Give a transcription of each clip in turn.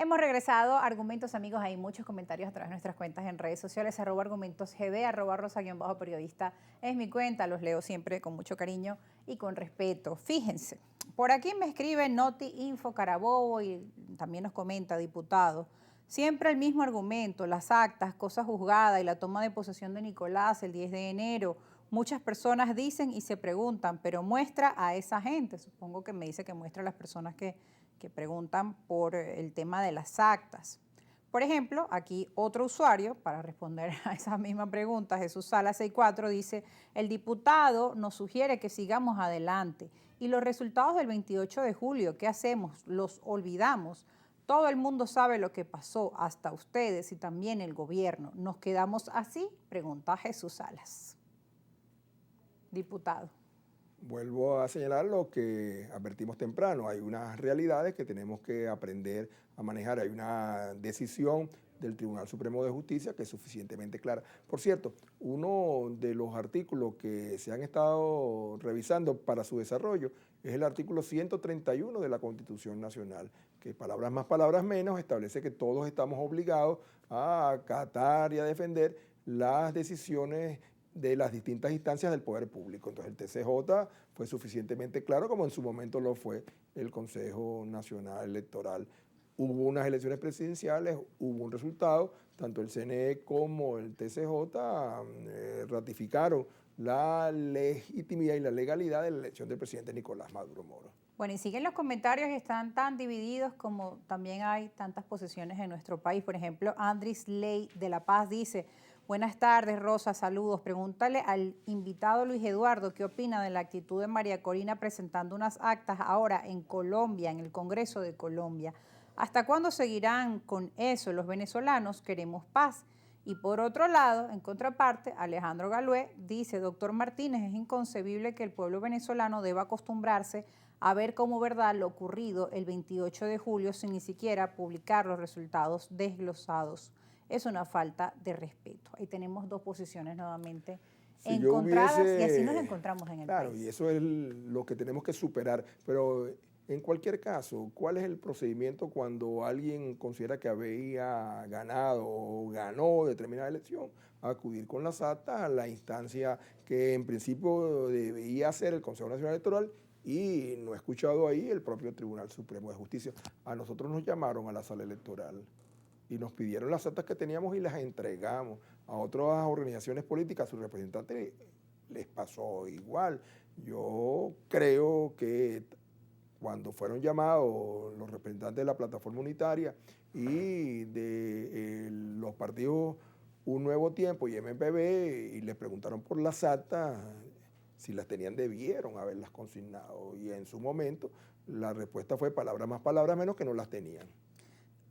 hemos regresado a Argumentos, amigos. Hay muchos comentarios a través de nuestras cuentas en redes sociales, @argumentosgd, @rosa_periodista. Es mi cuenta, los leo siempre con mucho cariño y con respeto. Fíjense, por aquí me escribe Noti Info Carabobo y también nos comenta, diputado, siempre el mismo argumento, las actas, cosas juzgadas y la toma de posesión de Nicolás el 10 de enero. Muchas personas dicen y se preguntan, pero muestra a esa gente. Supongo que me dice que muestra a las personas que preguntan por el tema de las actas. Por ejemplo, aquí otro usuario, para responder a esa misma pregunta, Jesús Sala 64, dice, el diputado nos sugiere que sigamos adelante y los resultados del 28 de julio, ¿qué hacemos? ¿Los olvidamos? Todo el mundo sabe lo que pasó, hasta ustedes y también el gobierno. ¿Nos quedamos así? Pregunta Jesús Salas. Diputado. Vuelvo a señalar lo que advertimos temprano. Hay unas realidades que tenemos que aprender a manejar. Hay una decisión del Tribunal Supremo de Justicia que es suficientemente clara. Por cierto, uno de los artículos que se han estado revisando para su desarrollo es el artículo 131 de la Constitución Nacional, que palabras más, palabras menos, establece que todos estamos obligados a acatar y a defender las decisiones de las distintas instancias del poder público. Entonces el TCJ fue suficientemente claro como en su momento lo fue el Consejo Nacional Electoral. Hubo unas elecciones presidenciales, hubo un resultado, tanto el CNE como el TCJ ratificaron la legitimidad y la legalidad de la elección del presidente Nicolás Maduro Moro. Bueno, y siguen los comentarios y están tan divididos como también hay tantas posiciones en nuestro país. Por ejemplo, Andrés Ley de La Paz dice, buenas tardes, Rosa, saludos. Pregúntale al invitado Luis Eduardo qué opina de la actitud de María Corina presentando unas actas ahora en Colombia, en el Congreso de Colombia. ¿Hasta cuándo seguirán con eso? Los venezolanos queremos paz. Y por otro lado, en contraparte, Alejandro Galué dice, doctor Martínez, es inconcebible que el pueblo venezolano deba acostumbrarse a ver como verdad lo ocurrido el 28 de julio sin ni siquiera publicar los resultados desglosados. Es una falta de respeto. Ahí tenemos dos posiciones nuevamente encontradas y así nos encontramos en el país. Claro, y eso es lo que tenemos que superar, pero en cualquier caso, ¿cuál es el procedimiento cuando alguien considera que había ganado o ganó determinada elección? Acudir con las actas a la instancia que en principio debía ser el Consejo Nacional Electoral y no he escuchado ahí el propio Tribunal Supremo de Justicia. A nosotros nos llamaron a la sala electoral y nos pidieron las actas que teníamos y las entregamos. A otras organizaciones políticas, a sus representantes les pasó igual. Yo creo que cuando fueron llamados los representantes de la plataforma unitaria y de los partidos Un Nuevo Tiempo y MPB y les preguntaron por las actas, si las tenían debieron haberlas consignado y en su momento la respuesta fue palabras más, palabras menos, que no las tenían.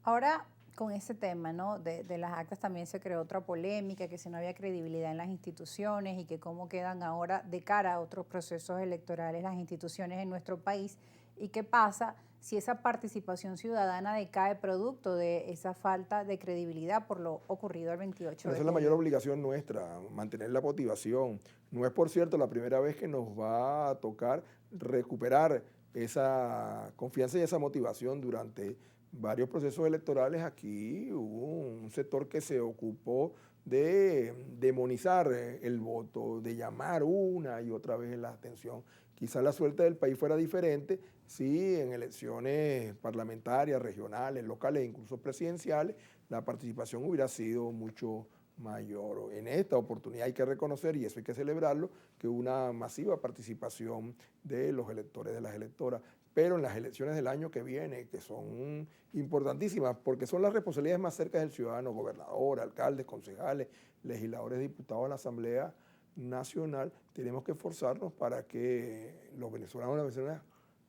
Ahora, con ese tema, ¿no? de las actas también se creó otra polémica, que si no había credibilidad en las instituciones y que cómo quedan ahora de cara a otros procesos electorales las instituciones en nuestro país y qué pasa si esa participación ciudadana decae producto de esa falta de credibilidad por lo ocurrido el 28 de julio. Esa es la mayor obligación nuestra, mantener la motivación. No es, por cierto, la primera vez que nos va a tocar recuperar esa confianza y esa motivación durante varios procesos electorales. Aquí hubo un sector que se ocupó de demonizar el voto, de llamar una y otra vez la atención. Quizás la suerte del país fuera diferente si en elecciones parlamentarias, regionales, locales e incluso presidenciales la participación hubiera sido mucho mayor. En esta oportunidad hay que reconocer, y eso hay que celebrarlo, que hubo una masiva participación de los electores, de las electoras, pero en las elecciones del año que viene, que son importantísimas, porque son las responsabilidades más cerca del ciudadano, gobernador, alcaldes, concejales, legisladores, diputados de la Asamblea Nacional, tenemos que esforzarnos para que los venezolanos y las venezolanas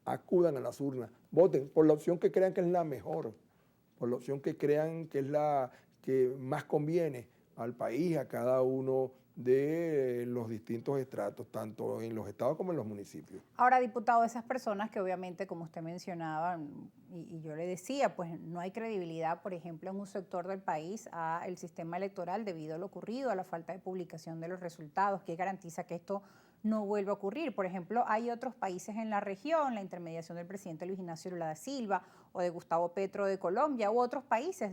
acudan a las urnas, voten por la opción que crean que es la mejor, por la opción que crean que es la que más conviene al país, a cada uno de los distintos estratos, tanto en los estados como en los municipios. Ahora, diputado, esas personas que obviamente, como usted mencionaba, y yo le decía, pues no hay credibilidad, por ejemplo, en un sector del país al sistema electoral debido a lo ocurrido, a la falta de publicación de los resultados, que garantiza que esto no vuelva a ocurrir. Por ejemplo, hay otros países en la región, la intermediación del presidente Luis Ignacio Lula da Silva o de Gustavo Petro de Colombia, u otros países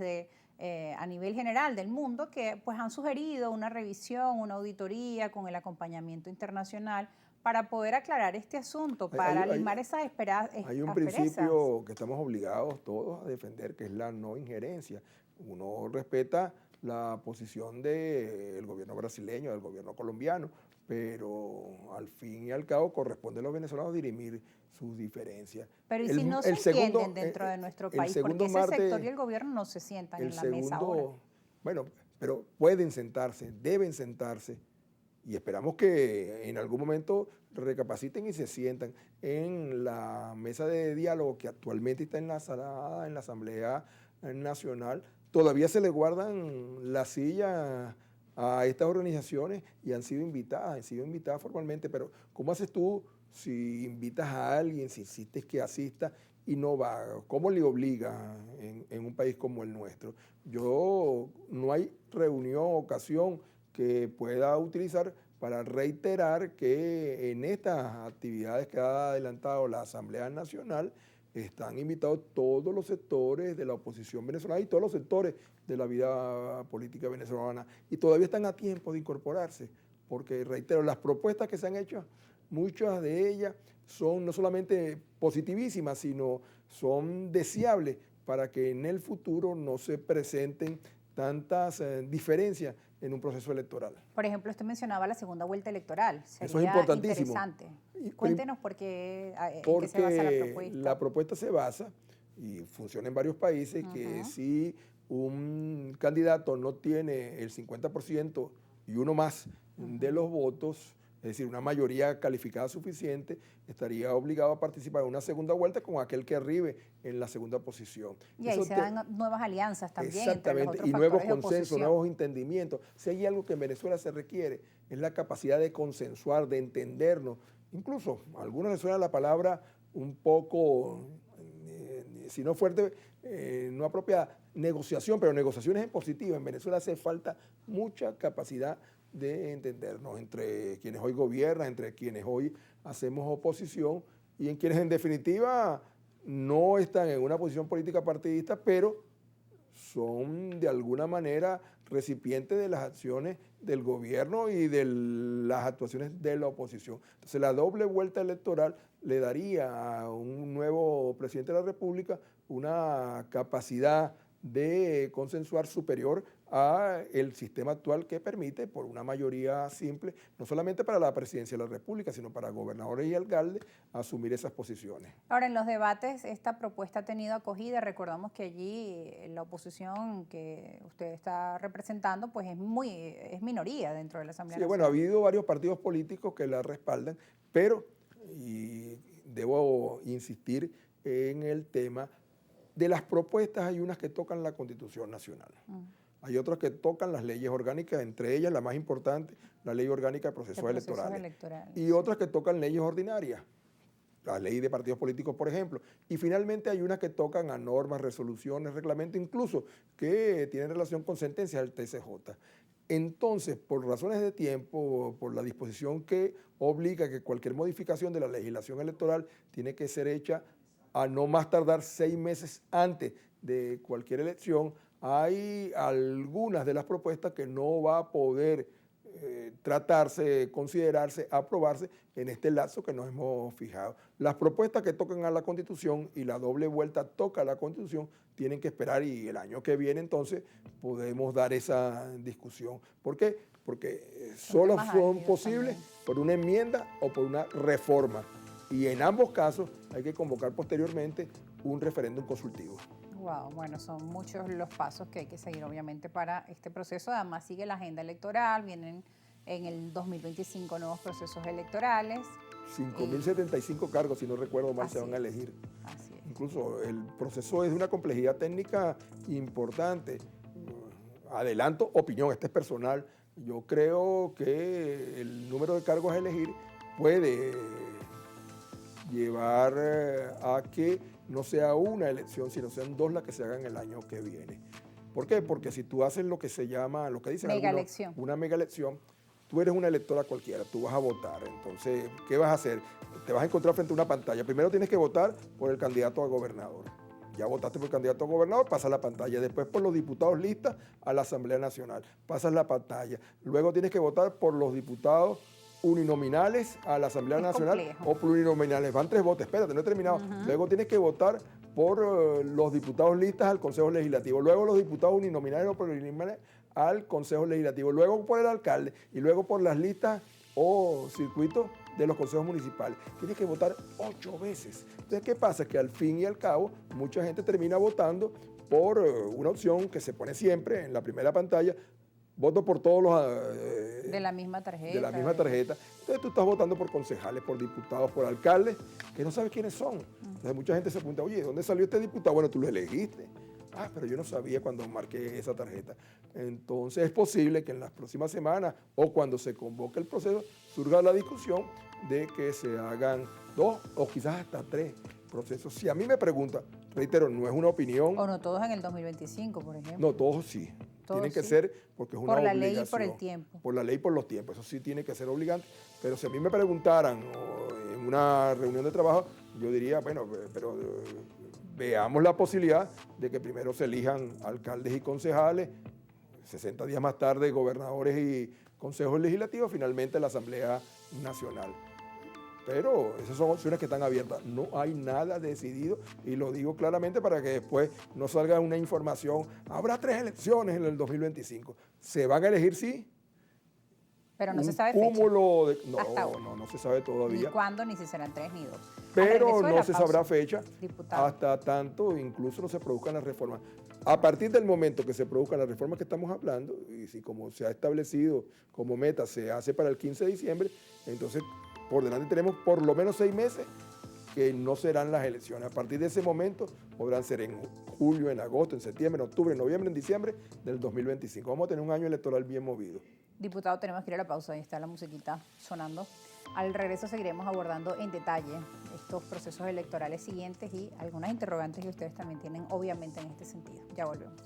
a nivel general del mundo que pues han sugerido una revisión, una auditoría con el acompañamiento internacional para poder aclarar este asunto, para limar esas asperezas. Hay un principio que estamos obligados todos a defender, que es la no injerencia. Uno respeta la posición del gobierno brasileño, del gobierno colombiano, pero al fin y al cabo corresponde a los venezolanos dirimir sus diferencias. Pero ¿y si no se entienden dentro de nuestro país? Porque ese sector y el gobierno no se sientan en la mesa ahora. Bueno, pero pueden sentarse, deben sentarse, y esperamos que en algún momento recapaciten y se sientan en la mesa de diálogo que actualmente está en la Asamblea Nacional. Todavía se le guardan la silla a estas organizaciones y han sido invitadas formalmente, pero ¿cómo haces tú si invitas a alguien, si insistes que asista y no va? ¿Cómo le obliga en un país como el nuestro? No hay reunión o ocasión que pueda utilizar para reiterar que en estas actividades que ha adelantado la Asamblea Nacional están invitados todos los sectores de la oposición venezolana y todos los sectores de la vida política venezolana, y todavía están a tiempo de incorporarse, porque reitero, las propuestas que se han hecho, muchas de ellas son no solamente positivísimas, sino son deseables para que en el futuro no se presenten tantas diferencias en un proceso electoral. Por ejemplo, usted mencionaba la segunda vuelta electoral. Sería eso es importantísimo. Interesante. Cuéntenos en qué se basa la propuesta. La propuesta se basa, y funciona en varios países, que si un candidato no tiene el 50% y uno más de los votos, es decir, una mayoría calificada suficiente, estaría obligado a participar en una segunda vuelta con aquel que arribe en la segunda posición. Y ahí se dan nuevas alianzas también. Exactamente, y nuevos consensos, nuevos entendimientos. Si hay algo que en Venezuela se requiere, es la capacidad de consensuar, de entendernos. Incluso a algunos les suena la palabra un poco, si no fuerte, no apropiada, negociación, pero negociaciones en positivo. En Venezuela hace falta mucha capacidad de entendernos entre quienes hoy gobiernan, entre quienes hoy hacemos oposición y en quienes en definitiva no están en una posición política partidista, pero son de alguna manera recipientes de las acciones del gobierno y de las actuaciones de la oposición. Entonces la doble vuelta electoral le daría a un nuevo presidente de la República una capacidad de consensuar superior a el sistema actual, que permite por una mayoría simple, no solamente para la presidencia de la República, sino para gobernadores y alcaldes, asumir esas posiciones. Ahora, en los debates esta propuesta ha tenido acogida. Recordamos que allí la oposición que usted está representando pues es minoría dentro de la Asamblea Nacional. Bueno, ha habido varios partidos políticos que la respaldan, pero, y debo insistir en el tema, de las propuestas hay unas que tocan la Constitución Nacional. Hay otras que tocan las leyes orgánicas, entre ellas la más importante, la Ley Orgánica de Procesos Electorales. Y otras que tocan leyes ordinarias, la ley de partidos políticos, por ejemplo. Y finalmente hay unas que tocan a normas, resoluciones, reglamentos, incluso que tienen relación con sentencias del TCJ. Entonces, por razones de tiempo, por la disposición que obliga que cualquier modificación de la legislación electoral tiene que ser hecha a no más tardar 6 meses antes de cualquier elección, hay algunas de las propuestas que no va a poder tratarse, considerarse, aprobarse en este lapso que nos hemos fijado. Las propuestas que tocan a la Constitución y la doble vuelta toca a la Constitución tienen que esperar, y el año que viene entonces podemos dar esa discusión. ¿Por qué? Porque solo son posibles por una enmienda o por una reforma. Y en ambos casos hay que convocar posteriormente un referéndum consultivo. Wow, bueno, son muchos los pasos que hay que seguir obviamente para este proceso. Además sigue la agenda electoral, vienen en el 2025 nuevos procesos electorales. 5.075 cargos, si no recuerdo mal, se van a elegir. Así es. Incluso el proceso es de una complejidad técnica importante. adelanto, opinión, este es personal, yo creo que el número de cargos a elegir puede llevar a que no sea una elección, sino sean dos las que se hagan el año que viene. ¿Por qué? Porque si tú haces lo que se llama, lo que dicen Mega algunos, elección. una mega elección, tú eres una electora cualquiera, tú vas a votar. Entonces, ¿qué vas a hacer? Te vas a encontrar frente a una pantalla. Primero tienes que votar por el candidato a gobernador. Ya votaste por el candidato a gobernador, pasas la pantalla. Después por los diputados listas a la Asamblea Nacional, pasas la pantalla. Luego tienes que votar por los diputados uninominales a la Asamblea Nacional complejo. o plurinominales. Van 3 votos, espérate, no he terminado. Luego tienes que votar por los diputados listas al Consejo Legislativo. Luego los diputados uninominales o plurinominales al Consejo Legislativo. Luego por el alcalde y luego por las listas o circuitos de los consejos municipales. Tienes que votar 8 veces. Entonces, ¿qué pasa? Que al fin y al cabo, mucha gente termina votando por una opción que se pone siempre en la primera pantalla. Voto por todos los... De la misma tarjeta. De la misma tarjeta. Entonces tú estás votando por concejales, por diputados, por alcaldes, que no sabes quiénes son. Entonces mucha gente se pregunta, oye, ¿dónde salió este diputado? Bueno, tú lo elegiste. Ah, pero yo no sabía cuando marqué esa tarjeta. Entonces es posible que en las próximas semanas o cuando se convoque el proceso surja la discusión de que se hagan 2 o quizás hasta 3 procesos. Si a mí me preguntan, reitero, no es una opinión. O no todos en el 2025, por ejemplo. No, todos sí. Todos Tienen que sí. ser porque es una Por la obligación. ley y por el tiempo. Por la ley y por los tiempos. Eso sí tiene que ser obligante. Pero si a mí me preguntaran en una reunión de trabajo, yo diría, bueno, pero veamos la posibilidad de que primero se elijan alcaldes y concejales, 60 días más tarde gobernadores y consejos legislativos, finalmente la Asamblea Nacional. Pero esas son opciones que están abiertas. No hay nada decidido y lo digo claramente para que después no salga una información. Habrá 3 elecciones en el 2025. ¿Se van a elegir sí? Pero no Un se sabe fecha. cúmulo de... Hasta ahora. No se sabe todavía. Ni cuándo, ni si serán 3 ni 2. Pero no se sabrá fecha diputado. hasta tanto incluso no se produzcan las reformas. A partir del momento que se produzcan las reformas que estamos hablando, y si como se ha establecido como meta se hace para el 15 de diciembre, entonces por delante tenemos por lo menos 6 meses que no serán las elecciones. A partir de ese momento podrán ser en julio, en agosto, en septiembre, en octubre, en noviembre, en diciembre del 2025. Vamos a tener un año electoral bien movido. Diputado, tenemos que ir a la pausa, ahí está la musiquita sonando. Al regreso seguiremos abordando en detalle estos procesos electorales siguientes y algunas interrogantes que ustedes también tienen, obviamente, en este sentido. Ya volvemos.